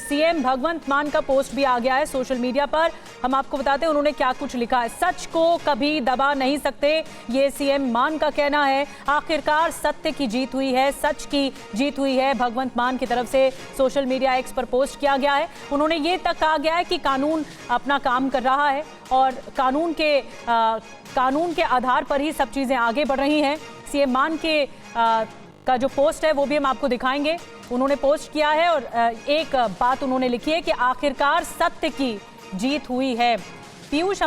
CM भगवंत मान का post भी आ गया है सोशल मीडिया पर। हम आपको बताते हैं उन्होंने क्या कुछ लिखा है। सच को कभी दबा नहीं सकते, ये सीएम मान का कहना है। आखिरकार सत्य की जीत हुई है, सच की जीत हुई है। भगवंत मान की तरफ से सोशल मीडिया एक्स पर पोस्ट किया गया है। उन्होंने ये तक कहा गया है कि कानून अपना काम कर रहा है और कानून के आधार पर ही सब चीजें आगे बढ़ रही हैं। सीएम मान का जो पोस्ट है वो भी हम आपको दिखाएंगे। उन्होंने पोस्ट किया है और एक बात उन्होंने लिखी है कि आखिरकार सत्य की जीत हुई है। पीयूष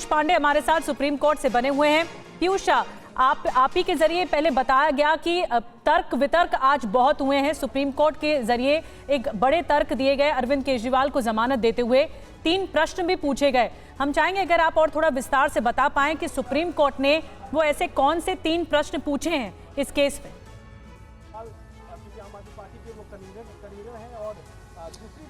पांडे हमारे साथ सुप्रीम कोर्ट से बने हुए हैं। पीयूष, आप ही के जरिए पहले बताया गया कि तर्क वितर्क आज बहुत हुए हैं। सुप्रीम कोर्ट के जरिए एक बड़े तर्क दिए गए अरविंद केजरीवाल को जमानत देते हुए। 3 प्रश्न भी पूछे गए। हम चाहेंगे अगर आप और थोड़ा विस्तार से बता पाएं कि सुप्रीम कोर्ट ने वो ऐसे कौन से 3 प्रश्न पूछे हैं इस केस में।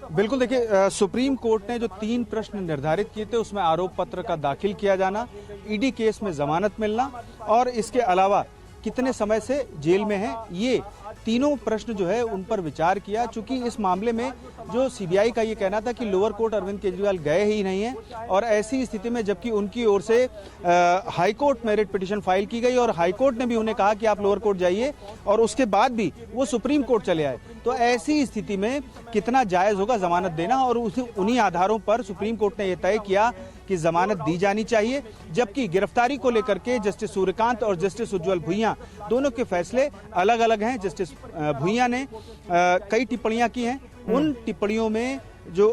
बिल्कुल, देखिए सुप्रीम कोर्ट ने जो 3 प्रश्न निर्धारित किए थे उसमें आरोप पत्र का दाखिल किया जाना, ईडी केस में जमानत मिलना और इसके अलावा कितने समय से जेल में है, ये तीनों प्रश्न जो है उन पर विचार किया। चूंकि इस मामले में जो सीबीआई का ये कहना था कि लोअर कोर्ट अरविंद केजरीवाल गए ही नहीं हैं और ऐसी स्थिति में जबकि उनकी ओर से high court merit petition file की गई और हाई कोर्ट ने भी उन्हें कहा कि आप लोअर कोर्ट जाइए और उसके बाद भी वो सुप्रीम कोर्ट चले आए, तो ऐसी स्थिति में कितना जायज़ होगा जमानत देना। और उन्हीं आधारों पर सुप्रीम कोर्ट ने यह तय किया कि जमानत दी जानी चाहिए। जबकि गिरफ्तारी को लेकर के जस्टिस सूर्यकांत और जस्टिस उज्जवल भुइयां दोनों के फैसले अलग अलग हैं। जस्टिस भुइयां ने कई टिप्पणियां की हैं। उन टिप्पणियों में जो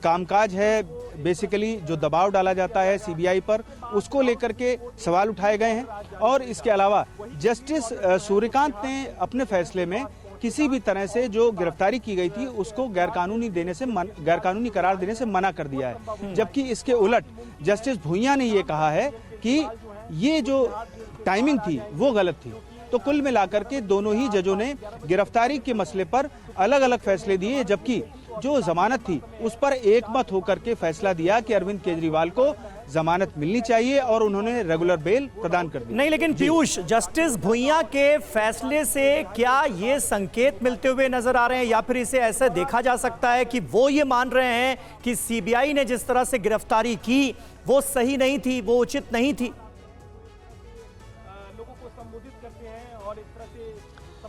कामकाज है, बेसिकली जो दबाव डाला जाता है सीबीआई पर, उसको लेकर के सवाल उठाए गए हैं। और इसके अलावा जस्टिस सूर्यकांत ने अपने फैसले में किसी भी तरह से जो गिरफ्तारी की गई थी उसको गैरकानूनी करार देने से मना कर दिया है। जबकि इसके उलट जस्टिस भुइयां ने ये कहा है कि ये जो टाइमिंग थी वो गलत थी। तो कुल मिलाकर के दोनों ही जजों ने गिरफ्तारी के मसले पर अलग अलग फैसले दिए, जबकि जो जमानत थी उस पर एकमत होकर के फैसला दिया कि अरविंद केजरीवाल को जमानत मिलनी चाहिए और उन्होंने रेगुलर बेल प्रदान कर दी। नहीं, लेकिन पीयूष, जस्टिस भुइयां के फैसले से क्या ये संकेत मिलते हुए नजर आ रहे हैं या फिर इसे ऐसे देखा जा सकता है कि वो ये मान रहे हैं कि सीबीआई ने जिस तरह से गिरफ्तारी की वो सही नहीं थी, वो उचित नहीं थी?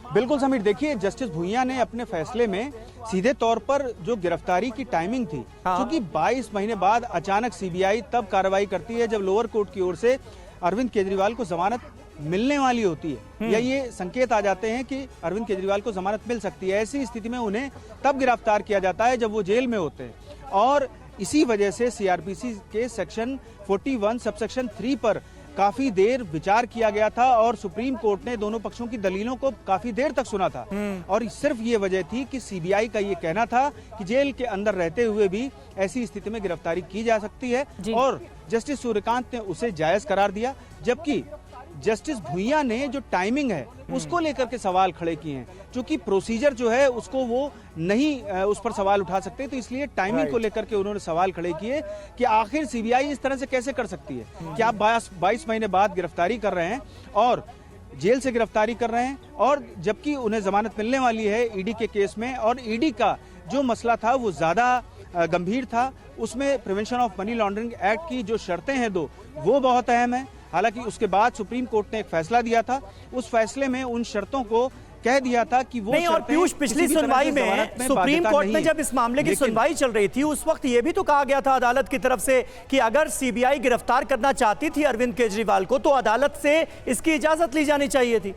बिल्कुल समीर, देखिए जस्टिस भुइयां ने अपने फैसले में सीधे तौर पर जो गिरफ्तारी की टाइमिंग थी, क्योंकि 22 महीने बाद अचानक सीबीआई तब कार्रवाई करती है जब लोअर कोर्ट की ओर से अरविंद केजरीवाल को जमानत मिलने वाली होती है या ये संकेत आ जाते हैं कि अरविंद केजरीवाल को जमानत मिल सकती है। ऐसी स्थिति में उन्हें तब गिरफ्तार किया जाता है जब वो जेल में होते हैं। और इसी वजह से सीआरपीसी के सेक्शन 41 सबसेक्शन 3 पर काफी देर विचार किया गया था और सुप्रीम कोर्ट ने दोनों पक्षों की दलीलों को काफी देर तक सुना था। और सिर्फ ये वजह थी कि सीबीआई का ये कहना था कि जेल के अंदर रहते हुए भी ऐसी स्थिति में गिरफ्तारी की जा सकती है और जस्टिस सूर्यकांत ने उसे जायज करार दिया। जबकि जस्टिस भुइयां ने जो टाइमिंग है उसको लेकर के सवाल खड़े किए हैं, क्योंकि प्रोसीजर जो है उसको वो नहीं उस पर सवाल उठा सकते, तो इसलिए टाइमिंग को लेकर के उन्होंने सवाल खड़े किए कि आखिर सीबीआई इस तरह से कैसे कर सकती है कि आप 22 महीने बाद गिरफ्तारी कर रहे हैं और जेल से गिरफ्तारी कर रहे हैं और जबकि उन्हें जमानत मिलने वाली है ईडी के केस में। और ईडी का जो मसला था वो ज्यादा गंभीर था, उसमें prevention of money laundering act की जो शर्तें हैं वो बहुत अहम है। हालांकि उसके बाद सुप्रीम कोर्ट ने एक फैसला दिया था, उस फैसले में उन शर्तों को कह दिया था कि वो नहीं। और पीयूष, पिछली सुनवाई में सुप्रीम कोर्ट में जब इस मामले की सुनवाई चल रही थी उस वक्त ये भी तो कहा गया था अदालत की तरफ से कि अगर सीबीआई गिरफ्तार करना चाहती थी अरविंद केजरीवाल को तो अदालत से इसकी इजाजत ली जानी चाहिए थी।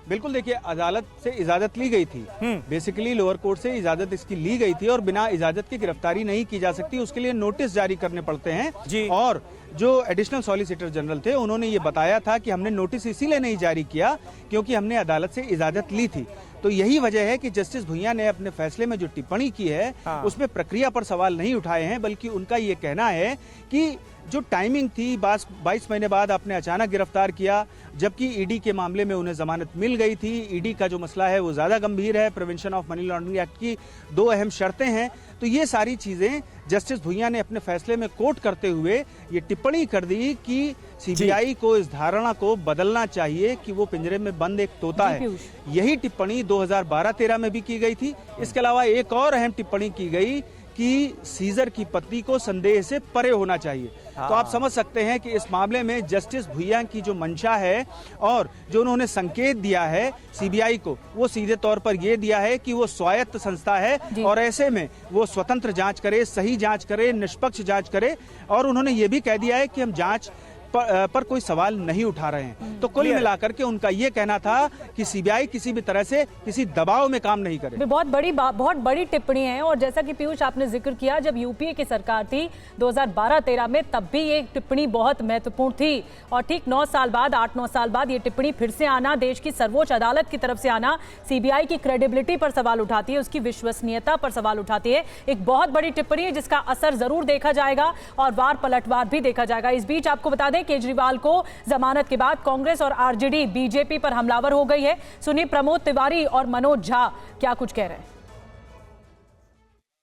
बिल्कुल, देखिए अदालत से इजाजत ली गई थी, बेसिकली लोअर कोर्ट से इजाजत इसकी ली गई थी और बिना इजाजत की गिरफ्तारी नहीं की जा सकती, उसके लिए नोटिस जारी करने पड़ते हैं। और जो एडिशनल सॉलिसिटर जनरल थे उन्होंने ये बताया था कि हमने नोटिस इसीलिए नहीं जारी किया क्योंकि हमने अदालत से इजाजत ली थी। तो यही वजह है कि जस्टिस भुइयां ने अपने फैसले में जो टिप्पणी की है उसमें प्रक्रिया पर सवाल नहीं उठाए हैं, बल्कि उनका ये कहना है कि जो टाइमिंग थी 22 महीने बाद आपने अचानक गिरफ्तार किया, जबकि ईडी के मामले में उन्हें जमानत मिल गई थी। ईडी का जो मसला है वो ज्यादा गंभीर है, prevention of money laundering act की 2 अहम शर्तें हैं, तो ये सारी चीजें जस्टिस भुइयां ने अपने फैसले में कोट करते हुए ये टिप्पणी कर दी कि सीबीआई को इस धारणा को बदलना चाहिए कि वो पिंजरे में बंद एक तोता है। यही टिप्पणी 2012-13 में भी की गई थी। इसके अलावा एक और अहम टिप्पणी की गई कि सीजर की पत्नी को संदेह से परे होना चाहिए। तो आप समझ सकते हैं कि इस मामले में जस्टिस भुइयां की जो मंशा है और जो उन्होंने संकेत दिया है सीबीआई को, वो सीधे तौर पर यह दिया है कि वो स्वायत्त संस्था है और ऐसे में वो स्वतंत्र जांच करे, सही जांच करे, निष्पक्ष जांच करे। और उन्होंने ये भी कह दिया है कि हम जांच पर कोई सवाल नहीं उठा रहे हैं। तो कुल मिलाकर के उनका ये कहना था कि सीबीआई किसी भी तरह से किसी दबाव में काम नहीं करे। बहुत बड़ी टिप्पणी है। और जैसा कि पीयूष आपने जिक्र किया, जब यूपीए की सरकार थी 2012-13 में, तब भी ये टिप्पणी बहुत महत्वपूर्ण थी। और ठीक 9 साल बाद, 8-9 साल बाद ये टिप्पणी फिर से आना, देश की सर्वोच्च अदालत की तरफ से आना, सीबीआई की क्रेडिबिलिटी पर सवाल उठाती है, उसकी विश्वसनीयता पर सवाल उठाती है। एक बहुत बड़ी टिप्पणी है जिसका असर जरूर देखा जाएगा और वार पलटवार भी देखा जाएगा। इस बीच आपको बता दें, केजरीवाल को जमानत के बाद कांग्रेस और आरजेडी बीजेपी पर हमलावर हो गई है। सुनिए प्रमोद तिवारी और मनोज झा क्या कुछ कह रहे हैं।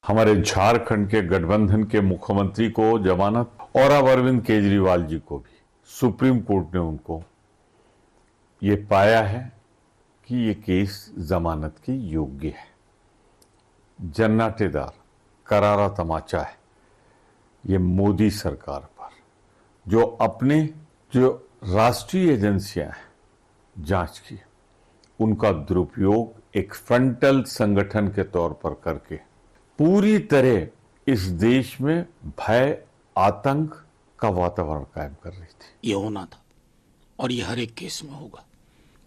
हमारे झारखंड के गठबंधन के मुख्यमंत्री को जमानत और अब अरविंद केजरीवाल जी को भी सुप्रीम कोर्ट ने उनको ये पाया है कि ये केस जमानत के योग्य है। जन्नाटेदार करारा तमाचा है ये मोदी सरकार पर, जो राष्ट्रीय एजेंसियां हैं जांच की, उनका दुरुपयोग एक फ्रंटल संगठन के तौर पर करके पूरी तरह इस देश में भय, आतंक का वातावरण कायम कर रही थी। ये होना था और ये हर एक केस में होगा,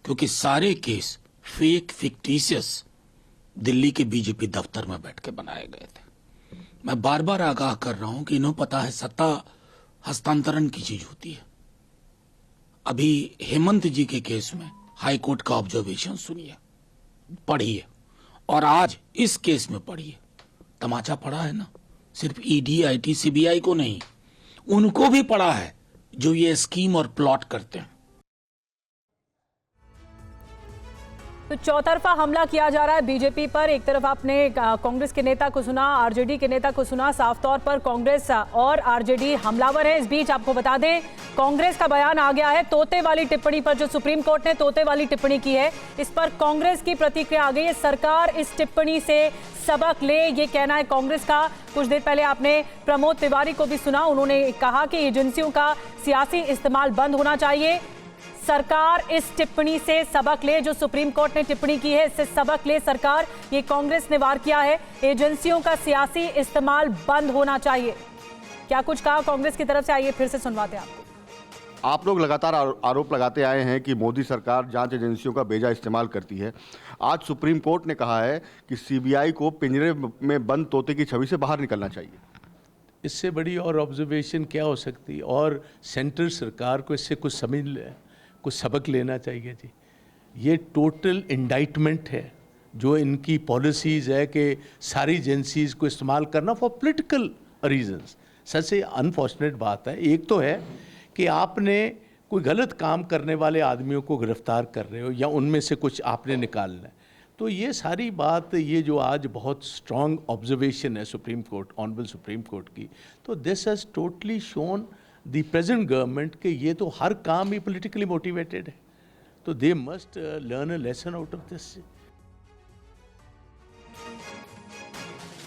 क्योंकि सारे केस फेक, फिक्टिशियस दिल्ली के बीजेपी दफ्तर में बैठ के बनाए गए थे। मैं बार बार आगाह कर रहा हूं कि इन्हें पता है सत्ता हस्तांतरण की चीज होती है। अभी हेमंत जी के केस में हाई कोर्ट का ऑब्जर्वेशन सुनिए, पढ़िए, और आज इस केस में पढ़िए। तमाचा पड़ा है ना, सिर्फ ईडी, आईटी, सीबीआई को नहीं, उनको भी पड़ा है जो ये स्कीम और प्लॉट करते हैं। तो चौतरफा हमला किया जा रहा है बीजेपी पर। एक तरफ आपने कांग्रेस के नेता को सुना, आरजेडी के नेता को सुना, साफ तौर पर कांग्रेस और आरजेडी हमलावर है। इस बीच आपको बता दें, कांग्रेस का बयान आ गया है तोते वाली टिप्पणी पर, जो सुप्रीम कोर्ट ने तोते वाली टिप्पणी की है, इस पर कांग्रेस की प्रतिक्रिया आ गई है। सरकार इस टिप्पणी से सबक ले, ये कहना है कांग्रेस का। कुछ देर पहले आपने प्रमोद तिवारी को भी सुना, उन्होंने कहा कि एजेंसियों का सियासी इस्तेमाल बंद होना चाहिए। सरकार इस टिप्पणी से सबक ले, जो सुप्रीम कोर्ट ने टिप्पणी की है इससे सबक ले सरकार, ये कांग्रेस ने वार किया है। एजेंसियों का सियासी इस्तेमाल बंद होना चाहिए। क्या कुछ कहा कांग्रेस की तरफ से, आइए फिर से सुनवाते हैं आपको। आप लोग लगातार आरोप लगाते आए हैं कि मोदी सरकार जांच एजेंसियों का बेजा इस्तेमाल करती है। आज सुप्रीम कोर्ट ने कहा है कि सीबीआई को पिंजरे में बंद तोते की छवि से बाहर निकलना चाहिए। इससे बड़ी और ऑब्जर्वेशन क्या हो सकती है? और सेंट्रल सरकार को इससे कुछ सबक लेना चाहिए जी। ये टोटल इंडाइटमेंट है जो इनकी पॉलिसीज़ है कि सारी एजेंसीज़ को इस्तेमाल करना फॉर पॉलिटिकल रीजंस। सबसे अनफॉर्चुनेट बात है, एक तो है कि आपने कोई गलत काम करने वाले आदमियों को गिरफ्तार कर रहे हो या उनमें से कुछ आपने निकालना है। तो ये सारी बात, ये जो आज बहुत स्ट्रॉन्ग ऑब्जर्वेशन है supreme court, honourable supreme court की, तो this has totally shown the present government के ये तो हर काम ही पॉलिटिकली मोटिवेटेड है। तो they must learn a lesson out of this.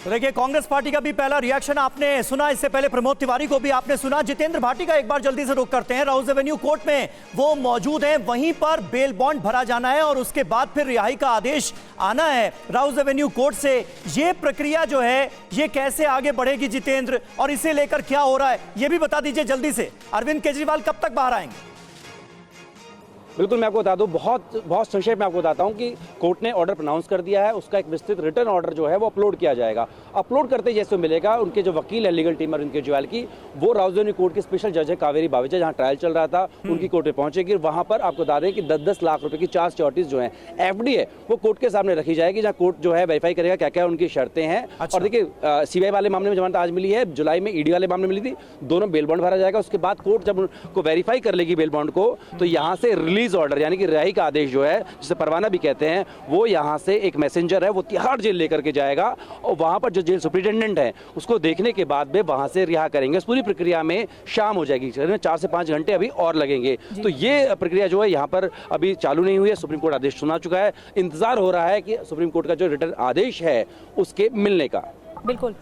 तो देखिए, कांग्रेस पार्टी का भी पहला रिएक्शन आपने सुना। इससे पहले प्रमोद तिवारी को भी आपने सुना। जितेंद्र भाटी का एक बार जल्दी से रुख करते हैं। राउज एवेन्यू कोर्ट में वो मौजूद हैं, वहीं पर बेल बॉन्ड भरा जाना है और उसके बाद फिर रिहाई का आदेश आना है राउज एवेन्यू कोर्ट से। ये प्रक्रिया जो है ये कैसे आगे बढ़ेगी जितेंद्र, और इसे लेकर क्या हो रहा है ये भी बता दीजिए जल्दी से। अरविंद केजरीवाल कब तक बाहर आएंगे? बिल्कुल, मैं आपको बता दूं, बहुत संक्षेप में आपको बताता हूं कि कोर्ट ने ऑर्डर प्रोनाउंस कर दिया है। उसका एक विस्तृत रिटर्न ऑर्डर जो है वो अपलोड किया जाएगा। अपलोड करते जैसे मिलेगा, उनके जो वकील है लीगल टीम और उनके ज्वेल की, वो राउज एवेन्यू कोर्ट के स्पेशल जज है कावेरी बावेजा, जहां ट्रायल चल रहा था, उनकी कोर्ट में पहुंचेगी। वहां पर आपको बता दें कि 10-10 लाख रुपए की 4 सिक्योरिटीज जो है एफडी है वो कोर्ट के सामने रखी जाएगी, जहां कोर्ट जो है वेरीफाई करेगा क्या क्या उनकी शर्तें हैं। और देखिए, सीबीआई वाले मामले में जमानत आज मिली है, जुलाई में ईडी वाले मामले में मिली थी, दोनों बेल बॉन्ड भरा जाएगा। उसके बाद कोर्ट जब उनको वेरीफाई कर लेगी बेल बॉन्ड को, तो यहाँ से रिलीज रिलीज ऑर्डर यानी कि रिहाई का आदेश जो है, जिसे परवाना भी कहते हैं, वो यहाँ से एक मैसेंजर है वो तिहाड़ जेल लेकर के जाएगा और वहाँ पर जो जेल सुप्रिटेंडेंट है उसको देखने के बाद में वहाँ से रिहा करेंगे। इस पूरी प्रक्रिया में शाम हो जाएगी, 4 से 5 घंटे अभी और लगेंगे। तो ये प्रक्रिया जो है यहाँ पर अभी चालू नहीं हुई है। सुप्रीम कोर्ट आदेश सुना चुका है, इंतजार हो रहा है कि सुप्रीम कोर्ट का जो रिटर्न आदेश है उसके मिलने का। बिल्कुल।